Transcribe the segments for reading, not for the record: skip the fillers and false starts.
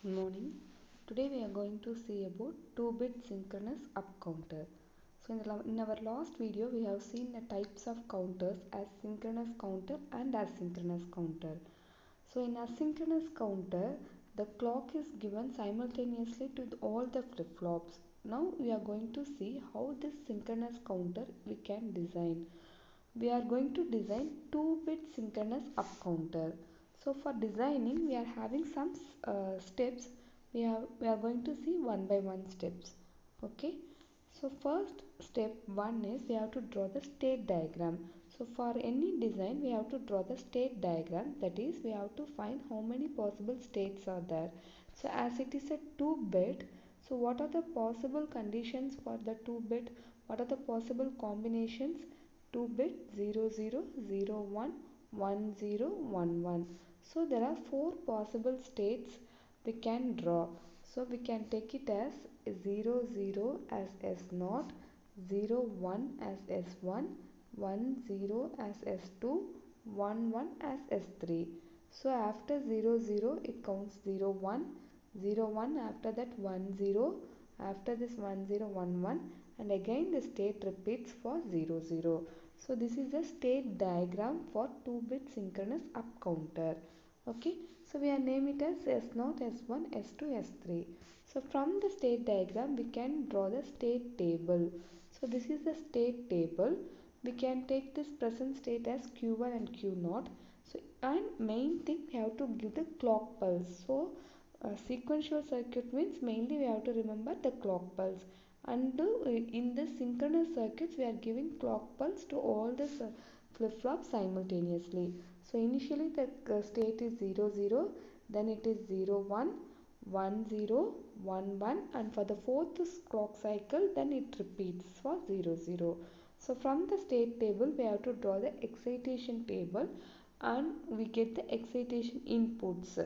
Good morning. Today we are going to see about 2-bit synchronous up counter. So in our last video we have seen the types of counters as synchronous counter and asynchronous counter. So in asynchronous counter the clock is given simultaneously to all the flip-flops. Now we are going to see how this synchronous counter we can design. We are going to design 2-bit synchronous up counter. So for designing we are having some steps. We are going to see one by one steps. Okay. So first step 1 is we have to draw the state diagram. So for any design we have to draw the state diagram, that is we have to find how many possible states are there. So as it is a 2-bit, so what are the possible conditions for the 2-bit? What are the possible combinations? 2-bit 0 0 0 1 1 0 1 1. So there are 4 possible states we can draw. So we can take it as 0 0 as S0, 0 1 as S1, 1 0 as S2, 1 1 as S3. So after 0 0 it counts 0 1, 0 1, after that 1 0, after this 1 0 1 1, and again the state repeats for 0 0. So this is the state diagram for 2-bit synchronous up counter. Okay, so we are name it as S0, S1, S2, S3. So from the state diagram we can draw the state table. So this is the state table. We can take this present state as Q1 and Q0. So and main thing we have to give the clock pulse. So sequential circuit means mainly we have to remember the clock pulse. And in the synchronous circuits we are giving clock pulse to all the flip-flops simultaneously. So initially the state is 0 0, then it is 0 1, 1 0, 1 1, and for the fourth clock cycle then it repeats for 0 0. So from the state table we have to draw the excitation table and we get the excitation inputs.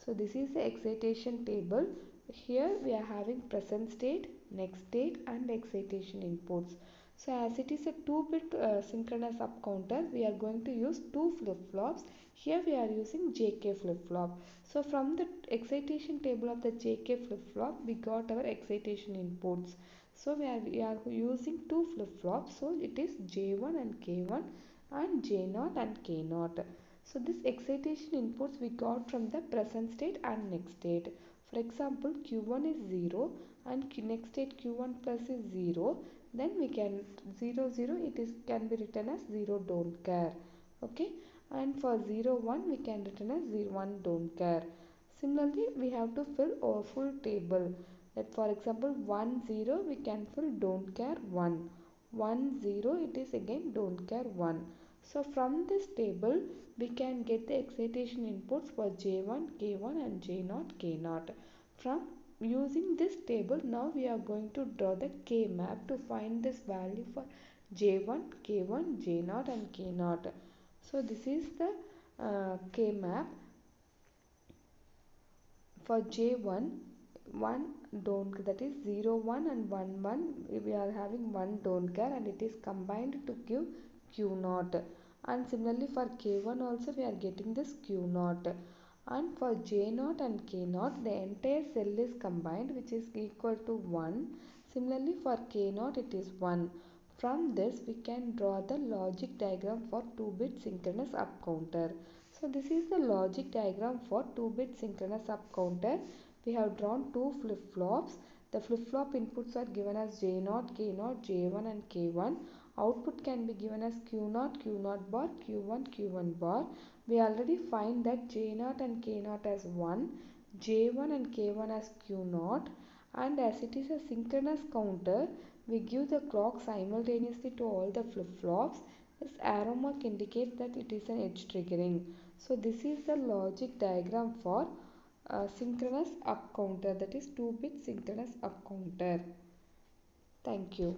So this is the excitation table. Here we are having present state, next state and excitation inputs. So as it is a 2-bit synchronous up counter, we are going to use 2 flip-flops. Here we are using JK flip-flop. So from the excitation table of the JK flip-flop, we got our excitation inputs. So we are using 2 flip-flops. So it is J1 and K1 and J0 and K0. So this excitation inputs we got from the present state and next state. For example, Q1 is 0 and next state Q1 plus is 0. Then we can 0 0 it is can be written as 0 don't care. Okay, and for 0 1 we can written as 0 1 don't care. Similarly, we have to fill a full table. That for example 1 0 we can fill don't care 1. 1 0 it is again don't care 1. So from this table we can get the excitation inputs for J1, K1 and J0, K0. From using this table, now we are going to draw the K map to find this value for J1, K1, J0 and K0. So this is the K map. For J1, 1 don't, that is 0 1 and 1 1, we are having 1 don't care and it is combined to give Q0. And similarly for K1 also we are getting this Q0. And for J0 and K0 the entire cell is combined, which is equal to 1. Similarly for K0 it is 1. From this we can draw the logic diagram for 2-bit synchronous up counter. So this is the logic diagram for 2-bit synchronous up counter. We have drawn 2 flip-flops. The flip-flop inputs are given as J0, K0, J1 and K1. Output can be given as Q0, Q0 bar, Q1, Q1 bar. We already find that J0 and K0 as 1, J1 and K1 as Q0, and as it is a synchronous counter, we give the clock simultaneously to all the flip-flops. This arrow mark indicates that it is an edge triggering. So this is the logic diagram for synchronous up counter, that is 2-bit synchronous up counter. Thank you.